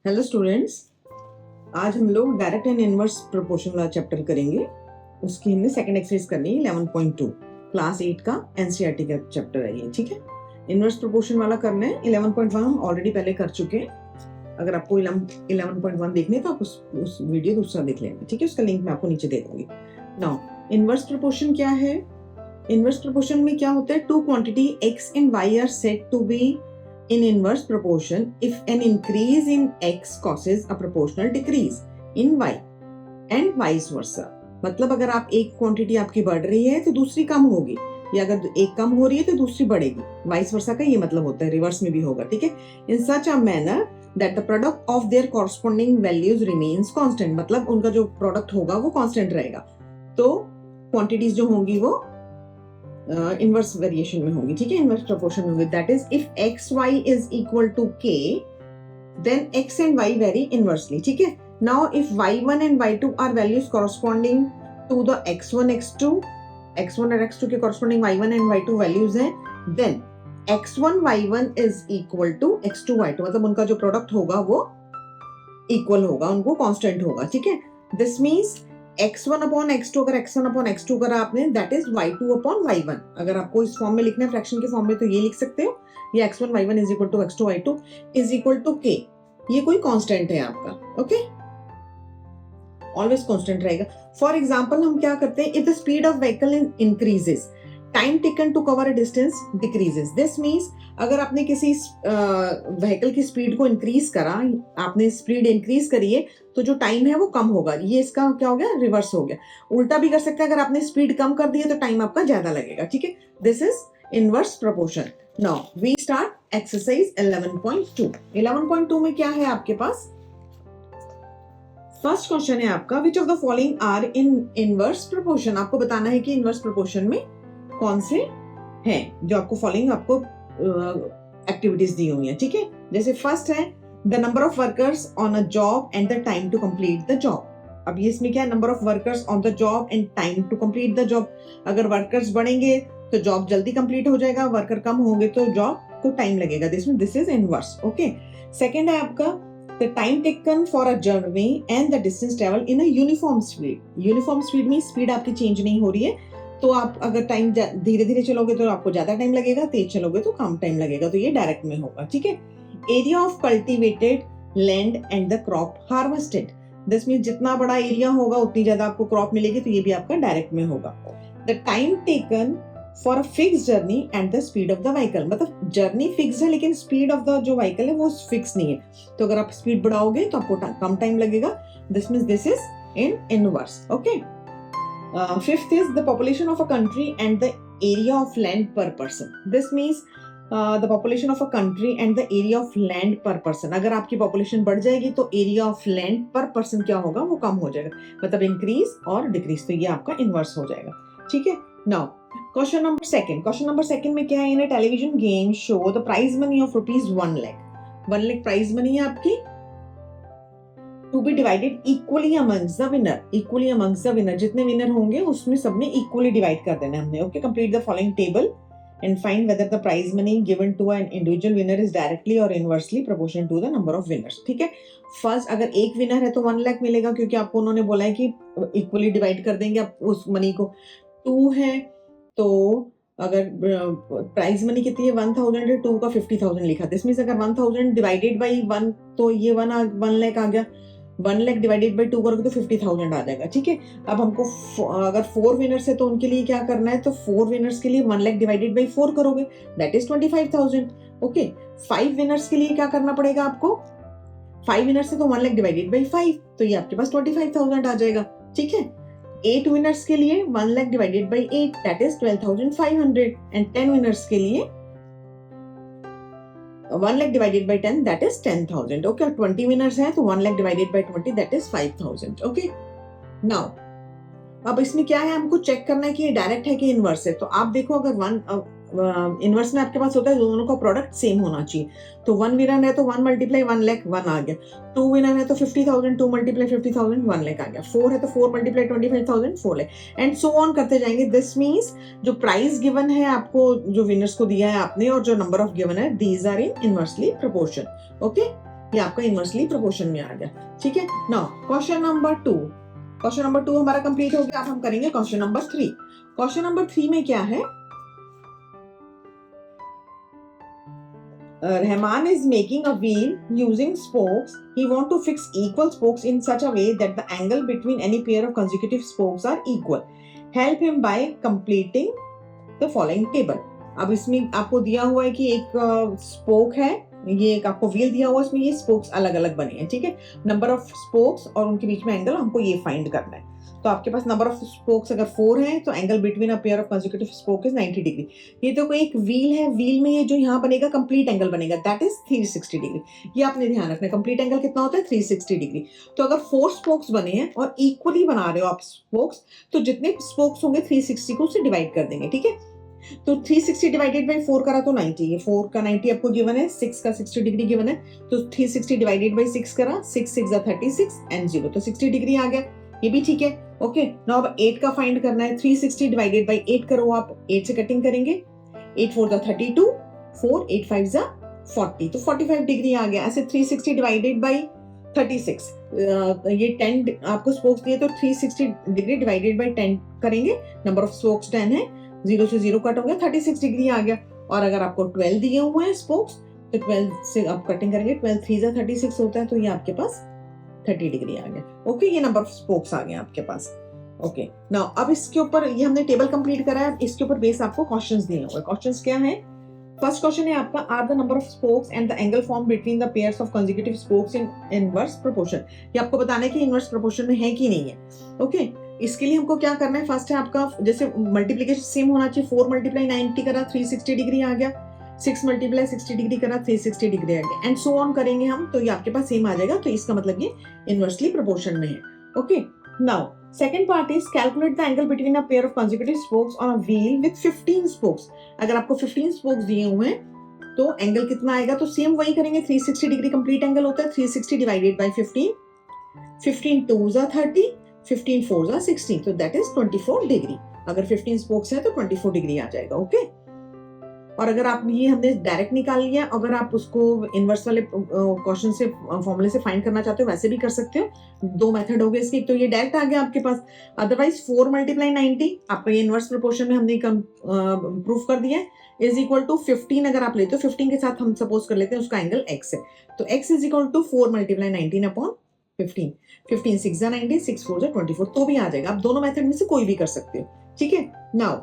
Hello students, आज हम लोग डायरेक्ट एंड इनवर्स प्रोपोर्शन वाला चैप्टर करेंगे। उसकी हमने सेकंड एक्सरसाइज करनी है 11.2 क्लास 8 का एनसीईआरटी का चैप्टर है ये। ठीक है, इनवर्स प्रोपोर्शन वाला करना है। 11.1 हम ऑलरेडी पहले कर चुके हैं। अगर आपको 11.1 देखने तो आप उस वीडियो दूसरा देख लेंगे। ठीक है, उसका लिंक मैं आपको नीचे दे दूंगी। नाउ इनवर्स प्रोपोर्शन क्या है? इनवर्स प्रोपोर्शन में क्या होता है? Two quantity x and y are said to be in inverse proportion if an increase in x causes a proportional decrease in y and vice versa। मतलब अगर आप एक क्वांटिटी आपकी बढ़ रही है तो दूसरी कम होगी, या अगर एक कम हो रही है तो दूसरी बढ़ेगी। वाइस वर्सा का ये मतलब होता है, रिवर्स में भी होगा। ठीक है, in such a manner that the product of their corresponding values remains constant. मतलब उनका जो प्रोडक्ट होगा वो कांस्टेंट रहेगा। तो क्वांटिटीज जो होंगी वो इनवर्स वेरिएशन में होंगी। ठीक है, इनवर्स प्रोपोर्शन में होंगी। That is if x y is equal to k then x and y vary inversely. ठीक है, now if y1 and y2 are values corresponding to the x1 x2 और x2 के corresponding y1 and y2 values हैं, then x1 y1 is equal to x2 y2। मतलब उनका जो product होगा वो इक्वल होगा, उनको कांस्टेंट होगा। ठीक है, this means x1 upon x2, अगर x1 अपॉन x2 करा आपने, that is y2 upon y1। अगर आपको इस फॉर्म में लिखना है फ्रैक्शन के फॉर्म में तो ये लिख सकते हो, या x1 y1 is equal to x2 y2 is equal to k। ये कोई कांस्टेंट है आपका। ओके, ऑलवेज कांस्टेंट रहेगा। फॉर एग्जांपल हम क्या करते हैं, if the speed of vehicle increases time taken to cover a distance decreases. This means अगर आपने किसी व्हीकल की स्पीड को इंक्रीज करा, आपने स्पीड इंक्रीज करी है तो जो टाइम है वो कम होगा। ये इसका क्या हो गया? रिवर्स हो गया। उल्टा भी कर सकते हैं, अगर आपने स्पीड कम कर दी है तो टाइम आपका ज्यादा लगेगा। ठीक है, this is inverse proportion. Now we start exercise 11.2। 11.2 में क्या है आपके पास? फर्स्ट क्वेश्चन है आपका, which of the following are in inverse proportion. आपको बताना है कि इनवर्स प्रोपोर्शन में कौन से हैं जो आपको फॉलोइंग आपको एक्टिविटीज दी हुई हैं। ठीक है, जैसे फर्स्ट है the number of workers on a job and the time to complete the job. अब ये इसमें क्या है? Number of workers on the job and time to complete the job. अगर वर्कर्स बढ़ेंगे तो जॉब जल्दी कंप्लीट हो जाएगा, वर्कर कम होंगे तो जॉब को टाइम लगेगा। This is inverse. Okay, second है आपका the time taken for a journey and the distance travel in a uniform speed। uniform speed में स्पीड आपकी चेंज नहीं हो रही है, तो आप अगर टाइम धीरे धीरे चलोगे तो आपको ज्यादा टाइम लगेगा, तेज चलोगे तो कम टाइम लगेगा। तो ये डायरेक्ट में होगा। ठीक है, area of cultivated land and the crop harvested. This means जितना बड़ा एरिया होगा उतनी ज्यादा आपको क्रॉप मिलेगी, तो ये भी आपका डायरेक्ट में होगा। The time taken for a fix journey and the speed of the vehicle. मतलब जर्नी फिक्स है लेकिन स्पीड ऑफ द जो व्हीकल है वो फिक्स नहीं है, तो अगर आप स्पीड बढ़ाओगे तो आपको कम टाइम लगेगा। This means this is in inverse. Okay, fifth is the population of a country and the area of land per person. This means the population of a country and the area of land per person. अगर आपकी population बढ़ जाएगी तो area of land per person क्या होगा? वो कम हो जाएगा, मतलब इंक्रीज और डिक्रीज। तो ये आपका इनवर्स हो जाएगा। ठीक है, now question number second. Question number second में क्या है? In a television game show the prize money of ₹1 lakh. 1 lakh prize money है आपकी, to be divided equally amongst the winner. Equally amongst the winner, जितने विनर होंगे उसमें सबने इक्वली डिवाइड कर देना है हमने। Okay, complete the following table and find whether the prize money given to an individual winner is directly और inversely proportional to the number of winners. ठीक है, फर्स्ट अगर एक विनर है तो 1 लाख मिलेगा, क्योंकि आपको उन्होंने बोला है कि इक्वली डिवाइड कर देंगे आप उस मनी को। 2 है तो अगर प्राइज मनी कितनी है? 1000 है, 2 का 50,000 लिखा। दिस मींस अगर 1000 डिवाइडेड बाई 1 तो ये 1 लाख आ गया। 1 लाख डिवाइडेड बाई 2 करोगे तो 50,000 आ जाएगा। ठीक है, अब हमको अगर 4 विनर्स है तो उनके लिए क्या करना है? तो 4 विनर्स के लिए 1 लाख डिवाइडेड बाई 4 करोगे, दैट इज 25,000। ओके, 5 विनर्स के लिए क्या करना पड़ेगा आपको? 5 विनर्स है तो 1 लाख डिवाइडेड बाई 5, तो ये आपके पास 25,000 आ जाएगा। ठीक है, 8 विनर्स के लिए 1 lakh divided by 8 that is 12,500, and 10 winners के लिए 1 lakh divided by 10 that is 10,000। Okay, 20 winners हैं तो 1 lakh divided by 20 that is 5,000। Okay, now अब इसमें क्या है? हमको चेक करना है कि ये डायरेक्ट है कि इनवर्स है। तो आप देखो, अगर इनवर्स में आपके पास होता है दोनों का प्रोडक्ट सेम होना चाहिए। तो 1 विनर है तो 1 मल्टीप्लाई 1 लाख 1 आ गया। 2 विनर है तो 50,000, 2 मल्टीप्लाई 50,000 1 लाख आ गया। 4 है तो 4 multiply 25,000 4 lakh, and so on करते जाएंगे। दिस मींस जो प्राइस गिवन है आपको, जो विनर्स को दिया है आपने, और जो नंबर ऑफ गिवन है, these are in inversely proportion. Okay, ये आपका इनवर्सली प्रोपोर्शन में आ गया, ठीक है। Now question number 2, question number 2 हमारा कंप्लीट हो गया। अब हम करेंगे क्वेश्चन नंबर 3। क्वेश्चन नंबर 3 में क्या है, Rahman is making a wheel using spokes. He want to fix equal spokes in such a way that the angle between any pair of consecutive spokes are equal. Help him by completing the following table. अब इसमें आपको दिया हुआ है कि एक spoke है, ये एक आपको व्हील दिया हुआ है, इसमें ये स्पोक्स अलग अलग बने हैं, ठीक है। नंबर ऑफ स्पोक्स और उनके बीच में एंगल हमको ये फाइंड करना है। तो आपके पास नंबर ऑफ स्पोक्स अगर 4 है तो angle between a pair of consecutive spoke is 90 degree. ये तो कोई एक व्हील है, व्हील में ये जो यहाँ बनेगा कंप्लीट एंगल बनेगा, दैट इज 360 डिग्री। ये आपने ध्यान रखना है, कंप्लीट एंगल कितना होता है 360 डिग्री। तो अगर 4 स्पोक्स बने हैं और इक्वली बना रहे हो आप स्पोक्स, तो जितने स्पोक्स होंगे 360 को उससे डिवाइड कर देंगे, ठीक है। तो 360 डिवाइडेड बाई 4 करा तो 90, ये 4 का 90 आपको गिवन है, 6 का 60 डिग्री गिवन है, तो 360 डिवाइडेड बाई 6 करा, 6 6 36 एंड 0, तो 60 डिग्री आ गया, ये भी ठीक है। ओके, नाउ अब 8 का फाइंड करना है। 360 डिवाइडेड बाई 8 करो आप, 8 से कटिंग करेंगे, 8 4 32, 4 8 5 40, तो 45 डिग्री आ गया। ऐसे 360 डिवाइडेड बाई 36, ये 10 आपको स्पोक्स दिए, तो 360 डिग्री डिवाइडेड बाई 10 करेंगे, नंबर ऑफ स्पोक्स 10 है, 0 से 0 कट हो गया, 36 डिग्री आ गया। और अगर आपको 12 दिए हुए हैं स्पोक्स, तो 12 से आप कटिंग करेंगे, 12 3 36 होता है, तो ये आपके पास 30 डिग्री आ गया। ओके, ये नंबर ऑफ स्पोक्स आ गए आपके पास। ओके, नाउ अब इसके ऊपर ये हमने टेबल कंप्लीट करा है, इसके ऊपर बेस आपको क्वेश्चंस दिए हुए। क्वेश्चंस क्या है, फर्स्ट क्वेश्चन है आपका, are the number of spokes and the angle form between the pairs of consecutive spokes in inverse proportion. ये आपको बताना है कि इनवर्स प्रोपोर्शन में है कि नहीं है। ओके, इसके लिए हमको क्या करना है, फर्स्ट है आपका, जैसे मल्टीप्लिकेशन सेम होना चाहिए, 4 मल्टीप्लाई 90 करा 360 डिग्री आ गया, 6 मल्टीप्लाई 60 डिग्री करा 360 डिग्री आ गया, एंड सो ऑन करेंगे हम, तो ये आपके पास सेम आ जाएगा, तो इसका मतलब ये इनवर्सली प्रोपोर्शन में है। Okay, now second part is calculate the angle between a pair of consecutive spokes on a wheel with 15 spokes. अगर आपको 15 स्पोक्स दिए हुए हैं तो एंगल कितना आएगा, तो सेम वही करेंगे, 360 डिग्री कंप्लीट एंगल होता है, 360 डिवाइडेड बाय 15, 15 2 30, 15 4 60, तो दैट इज 24 डिग्री। अगर 15 स्पोक्स है तो 24 डिग्री आ जाएगा। ओके, और अगर आप ये हमने डायरेक्ट निकाल लिया, अगर आप उसको इनवर्स वाले क्वेश्चन से फॉर्मूले से फाइंड करना चाहते हो वैसे भी कर सकते हो। 2 मेथड हो गए इसके, तो ये डायरेक्ट आ गया आपके पास। अदरवाइज 4 मल्टीप्लाई 90 आपका ये इनवर्स प्रोपोर्शन में हमने प्रूफ कर दिया है, इज इक्वल टू 15। अगर आप लेते हो 15 के साथ हम सपोज कर लेते हैं उसका एंगल x है, तो x is equal to 4 multiply 19 upon 15, 15 6 90, 6 4 24, तो भी आ जाएगा। आप दोनों मेथड में से कोई भी कर सकते हो, ठीक है। नाउ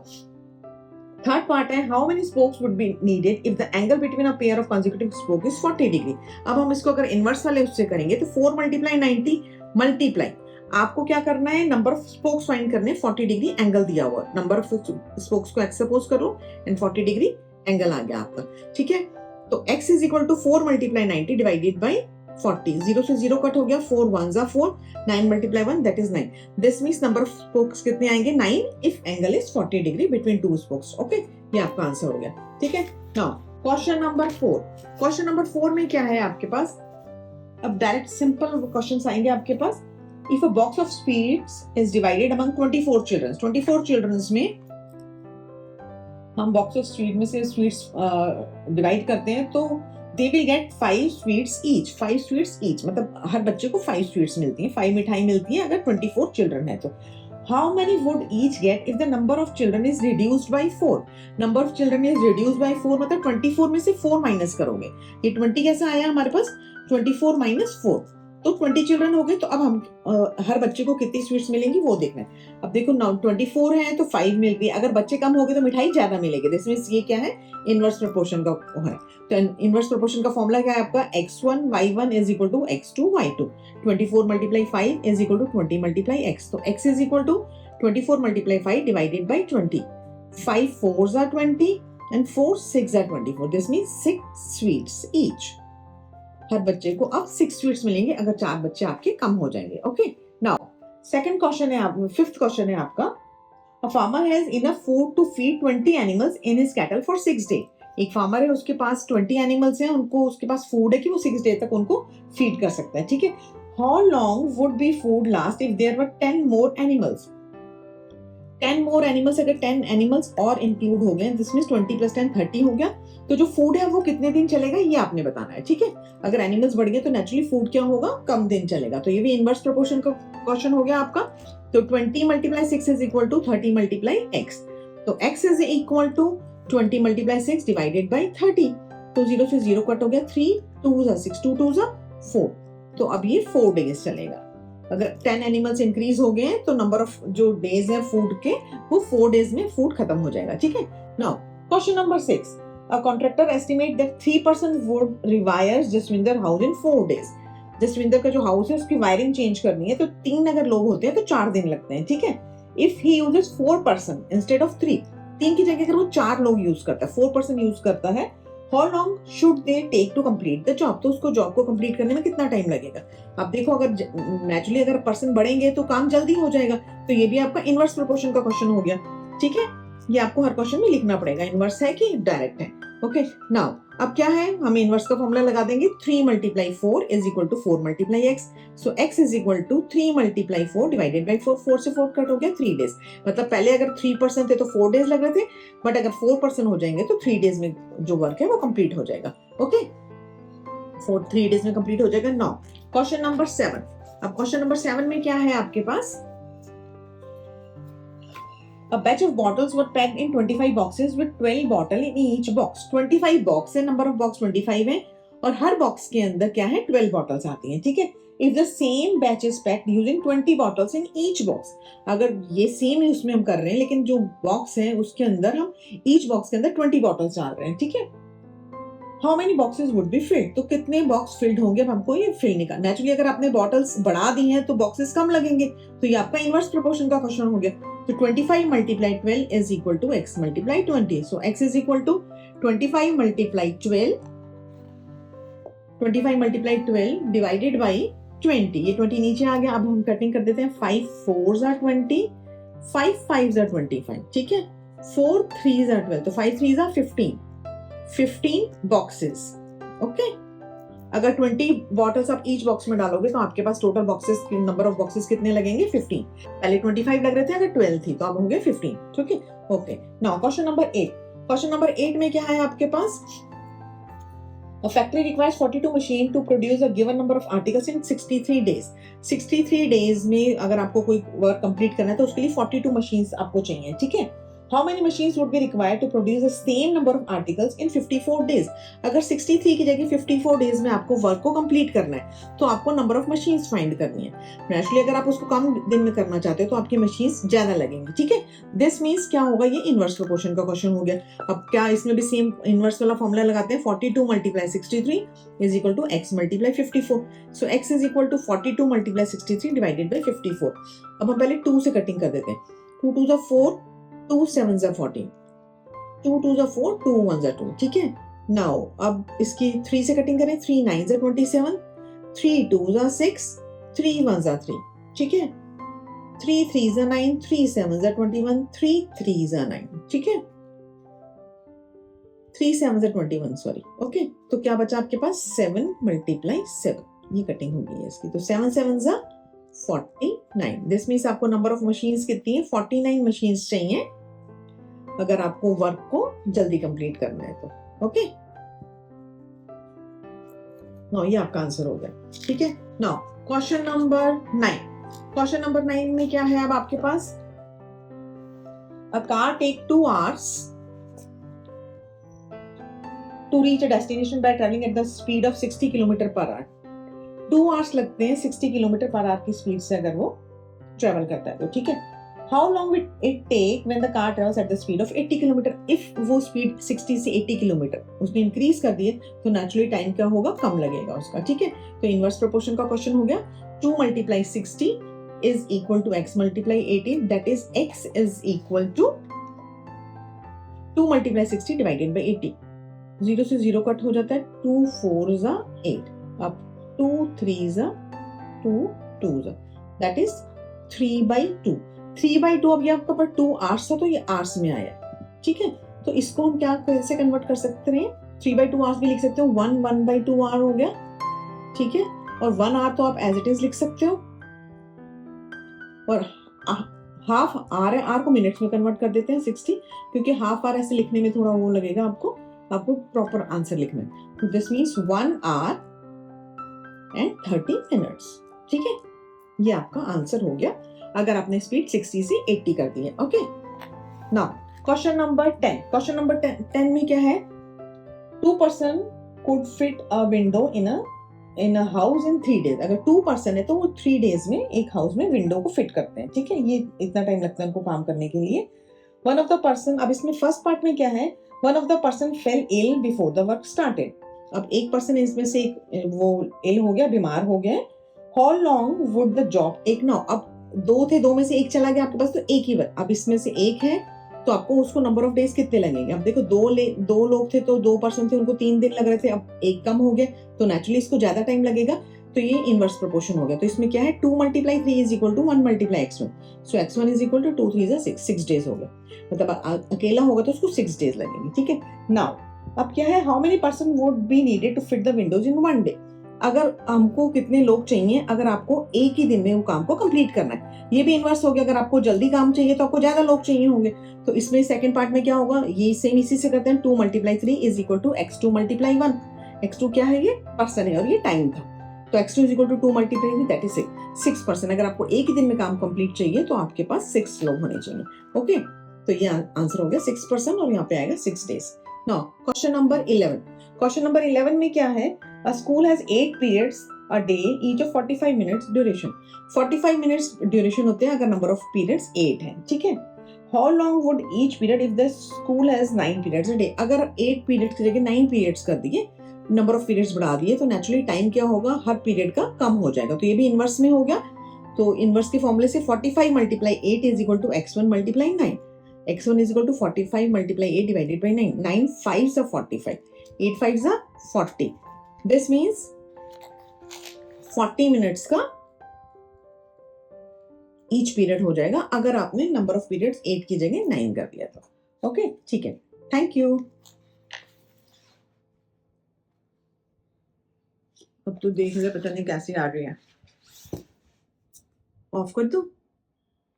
थर्ड पार्ट है, how many spokes would be needed if the angle between a pair of consecutive spoke is 40 degree. अब हम इसको अगर इनवर्स वाले उससे करेंगे तो 4 मल्टीप्लाई 90 मल्टीप्लाई, आपको क्या करना है, नंबर ऑफ स्पोक्स फाइंड करने, 40 डिग्री एंगल दिया हुआ, नंबर ऑफ स्पोक्स को x सपोज करो एंड 40 डिग्री एंगल आ गया आपका, ठीक है। तो x is equal to 4 multiply 90 divided by 40, 0 से 0 कट हो गया, 4 1 4, 9 multiply 1 that is 9। This means number of spokes कितने आएंगे, 9 if angle is 40 degree between 2 spokes. Okay, ये आपका आंसर हो गया, ठीक है। Now question number 4, question number 4 में क्या है आपके पास, अब डायरेक्ट सिंपल क्वेश्चंस आएंगे आपके पास। If a box of sweets is divided among 24 children, 24 childrens में हम बॉक्स ऑफ स्वीट में से स्वीट्स डिवाइड करते हैं, तो they will get 5 sweets each, 5 sweets each, मतलब हर बच्चे को 5 sweets मिलती हैं, 5 मिठाई मिलती है अगर 24 children है तो। How many would each get if the number of children is reduced by 4? Number of children is reduced by 4 मतलब 24 में से 4 माइनस करोगे, ये 20 कैसा आया हमारे पास, 24 माइनस 4, तो 20 चिल्ड्रन हो गए। तो अब हम हर बच्चे को कितनी स्वीट्स मिलेंगी वो देखना है। अब देखो 24 है तो 5 मिल गई, अगर बच्चे कम हो गए तो मिठाई ज्यादा मिलेगी। दिस मींस ये क्या है, इनवर्स प्रोपोर्शन का है। तो इनवर्स प्रोपोर्शन का फॉर्मूला क्या है आपका, x1 y1 is equal to x2 y2, 24 multiply 5 is equal to 20 multiply x, तो x is equal to 24 multiply 5 divided by 20, 5 4s are 20 and 4 6 are 24, this means 6 sweets each. हर बच्चे को अब 6 sweets मिलेंगे अगर 4 बच्चे आपके कम हो जाएंगे। ओके, नाउ सेकंड क्वेश्चन है, आप फिफ्थ क्वेश्चन है आपका, a farmer has enough food to feed 20 animals in his cattle for 6 day. एक फार्मर है, उसके पास 20 एनिमल्स हैं, उनको उसके पास फूड है कि वो 6 डे तक उनको फीड कर सकता है, ठीक है। How long would be food last if there were 10 more animals. 10 more animals, अगर 10 एनिमल्स और इंक्लूड हो गए, दिस मींस 20 + 10 30 हो गया, तो जो फूड है वो कितने दिन चलेगा ये आपने बताना है, ठीक है। अगर एनिमल्स बढ़ गए तो नेचुरली फूड क्या होगा, कम दिन चलेगा। तो ये भी इनवर्स प्रोपोर्शन का क्वेश्चन हो गया आपका। तो 20 × 6 इज इक्वल टू 30 × x। तो x is equal to 20 × 6 divided by 30। तो 0 से 0 कट हो गया, 3 2 6 2 2 4। तो अब ये 4 डेज चलेगा। अगर 10 एनिमल्स इंक्रीज हो गए हैं तो नंबर ऑफ जो डेज है फूड के, वो 4 डेज में फूड खत्म हो जाएगा, ठीक है। Now question number 6, a contractor estimate that 3% would rewires Jasvinder house in 4 days. Jasvinder का जो हाउस है उसकी वायरिंग चेंज करनी है, तो 3 अगर लोग होते हैं तो 4 दिन लगते हैं, ठीक है। If he uses 4% instead of 3, 3 की जगह अगर वो 4 लोग यूज करता है, 4% यूज करता है, how long should they take to complete the job. तो उसको जॉब को कंप्लीट करने में कितना टाइम लगेगा। अब देखो, अगर नेचुरली अगर पर्सन बढ़ेंगे तो काम जल्दी हो जाएगा। तो ये भी आपका इनवर्स प्रोपोर्शन का क्वेश्चन हो गया, ठीक है। ये आपको हर क्वेश्चन में लिखना पड़ेगा, इनवर्स है कि डायरेक्ट है। ओके, नाउ अब क्या है, हम इनवर्स का फॉर्मूला लगा देंगे, 3 × 4 is equal to 4 × x। So x is equal to 3 × 4 divided by 4। 4 से 4 कट हो गया, 3 डेज। मतलब पहले अगर 3% थे तो 4 डेज लग रहे थे, बट अगर 4% हो जाएंगे तो 3 डेज में जो वर्क है वो कंप्लीट हो जाएगा। ओके, 3 डेज में कंप्लीट हो जाएगा। Now question number 7। अब क्वेश्चन नंबर 7 में क्या है आपके पास, A batch of bottles were packed in 25 boxes with 12 bottle in each box। 25 box है, नंबर ऑफ बॉक्स 25 है, और हर बॉक्स के अंदर क्या है, 12 बॉटल्स आती हैं, ठीक है। If the same batch is packed using 20 bottles in each box, अगर ये सेम ही उसमें हम कर रहे हैं, लेकिन जो बॉक्स है उसके अंदर हम ईच बॉक्स के अंदर 20 बॉटल्स डाल रहे हैं, ठीक है। How many boxes would be filled, तो कितने बॉक्स फिल्ड होंगे, अब हमको ये फिल निकाल। नेचुरली अगर आपने बॉटल्स बढ़ा दी हैं तो बॉक्सेस कम लगेंगे, तो ये आपका इनवर्स प्रोपोर्शन का क्वेश्चन हो गया। तो 25 × 12 is equal to x × 20। So x is equal to 25 × 12, 25 × 12 divided by 20। ये 20 नीचे आ गया। अब हम कटिंग कर देते हैं, 5 4s are 20, 5 5s are 25, ठीक है। 4 3s are 12, तो 5 3s are 15 बॉक्सेस। ओके, अगर 20 बॉटल्स आप ईच बॉक्स में डालोगे तो आपके पास total boxes, number of boxes कितने लगेंगे, 15। पहले 25 लग रहे थे अगर 12 थी, तो अब होंगे 15, ठीक है। Okay, now question number 8। Question number 8 में क्या है आपके पास, A factory requires 42 machine to produce a given number of articles in 63 days। 63 days में अगर आपको कोई वर्क कंप्लीट करना है तो उसके लिए 42 मशीन्स आपको चाहिए, ठीक है। How many machines would be required to produce the same number of articles in 54 days? अगर 63 की जगह 54 डेज में आपको वर्क को कंप्लीट करना है तो आपको नंबर ऑफ मशीन्स फाइंड करनी है। नेचुरली अगर आप उसको कम दिन में करना चाहते हो तो आपकी मशीन्स ज्यादा लगेंगी, ठीक है। दिस मीन्स क्या होगा, ये इनवर्स प्रोपोर्शन का क्वेश्चन हो गया। अब क्या इसमें भी सेम इनवर्स वाला फॉर्मूला लगाते हैं, 42 × 63 is equal to x × 54। So x is equal to 42 × 63 divided by 54। अब हम पहले 2 से कटिंग कर देते हैं, 2 2 4, 2 7s are 14, 2 2s are 4, 2 1s are 2, ठीक है। नाउ अब इसकी 3 से कटिंग करें, 3 9s are 27, 3 2s are 6, 3 1s are 3, ठीक है। 3 3s are 9, 3 7s are 21, 3 3s are 9, ठीक है। 3 7s are 21, सॉरी। ओके, तो क्या बचा आपके पास, 7 × 7, ये कटिंग हो गई है इसकी। तो 7 7s are 49। दिस मीन्स आपको नंबर ऑफ मशीन्स कितनी है, 49 मशीन्स चाहिए अगर आपको वर्क को जल्दी कंप्लीट करना है तो। ओके, नाउ ये आपका आंसर हो गया, ठीक है। Now question number 9। Question number 9 में क्या है अब आपके पास, a car take 2 hours to reach a destination by traveling at the speed of 60 km/h। 2 hours लगते हैं 60 km/h की स्पीड से अगर वो ट्रेवल करता है तो, ठीक है। How long will it take when the car travels at the speed of 80 kilometre. If वो स्पीड 60 से 80 किलोमीटर उसने इंक्रीज कर दिए तो नेचुरली टाइम क्या होगा, कम लगेगा उसका, ठीक है। तो इनवर्स प्रोपोर्शन का क्वेश्चन हो गया, 2 × 60 is equal to x × 80, that is x is equal to 2 × 60 divided by 80। 0 से 0 कट हो जाता है, 2 4s are 8, अब 2 3s are 2 2s are, that is 3/2। 3/2, अब ये आपका पर 2 hours था तो ये hours में आया, ठीक है। तो इसको हम क्या कैसे कन्वर्ट कर सकते हैं, 3/2 hours भी लिख सकते हो, 1/2 hour हो गया, ठीक है। और 1 hour तो आप एज इट इज लिख सकते हो, और हाफ आर है, आर को मिनट्स में कन्वर्ट कर देते हैं 60, क्योंकि हाफ आर ऐसे लिखने में थोड़ा वो लगेगा आपको प्रॉपर आंसर लिखना है। तो this means 1 hour and 30 minutes। ठीक है, ये आपका आंसर हो गया अगर आपने स्पीड 60 से 80 कर दी है। Okay, now question number 10। Question number 10 में क्या है, 2 person could fit a window in a house in 3 days। अगर 2 person है तो वो 3 days में एक हाउस में विंडो को फिट करते हैं। ठीक है, ये इतना टाइम लगता है उनको काम करने के लिए। वन ऑफ द पर्सन, अब इसमें फर्स्ट पार्ट में क्या है, one of the person fell ill before the work started. अब एक पर्सन इसमें से वो इल हो गया, बीमार हो गया। How long would the job, एक ना, अब 2 थे, 2 में से एक चला गया आपके पास, तो एक ही बार, अब इसमें से एक है तो आपको उसको नंबर ऑफ डेज कितने लगेंगे। अब देखो 2 लोग थे तो 2 पर्सन थे, उनको 3 दिन लग रहे थे, अब एक कम हो गया तो नेचुरली इसको ज्यादा टाइम लगेगा। तो ये इनवर्स प्रोपोर्शन हो गया। तो इसमें क्या है, 2 × 3 is equal to 1 × x1। So x1 is equal to 2 3 is 6 days हो गया। मतलब अकेला होगा तो उसको 6 डेज लगेंगे। ठीक है, नाउ अब क्या है, how many person would be needed to fit the windows in 1 day. अगर हमको कितने लोग चाहिए अगर आपको एक ही दिन में वो काम को कंप्लीट करना है। ये भी इनवर्स हो गया, अगर आपको जल्दी काम चाहिए तो आपको ज्यादा लोग चाहिए होंगे। तो इसमें सेकंड पार्ट में क्या होगा, ये सेम इसी से करते हैं, 2 × 3 is equal to x2 × 1। x2 क्या है, ये पर्सन है और ये टाइम था, तो x2 is equal to 2 × 3 that is 6 person. अगर आपको एक ही दिन में काम कंप्लीट चाहिए तो आपके पास 6 लोग होने चाहिए। ओके, तो ये आंसर हो गया 6 पर्सन और यहाँ पे आएगा 6 days. Now question number 11। Question number 11 में क्या है, a school has 8 periods a day each of 45 minutes duration। 45 minutes duration होते हैं अगर नंबर ऑफ पीरियड्स 8 है। ठीक है, how long would each period if the school has 9 periods a day। अगर 8 पीरियड्स की जगह 9 पीरियड्स कर दिए, नंबर ऑफ पीरियड्स बढ़ा दिए, तो नेचुरली टाइम क्या होगा, हर पीरियड का कम हो जाएगा। तो ये भी इनवर्स में हो गया। तो इनवर्स के फॉर्मूले से 45 × 8 is equal to x1 × 9। x1 is equal to 45 × 8 divided by 9। 9 5s are 45, 8 5s are 40। This means 40 minutes का ईच पीरियड हो जाएगा अगर आपने नंबर ऑफ पीरियड्स 8 की जगह 9 कर दिया तो। ओके, ठीक है, थैंक यू। अब तो देख ले, पता नहीं कैसी आ रही है, ऑफ कर दूं।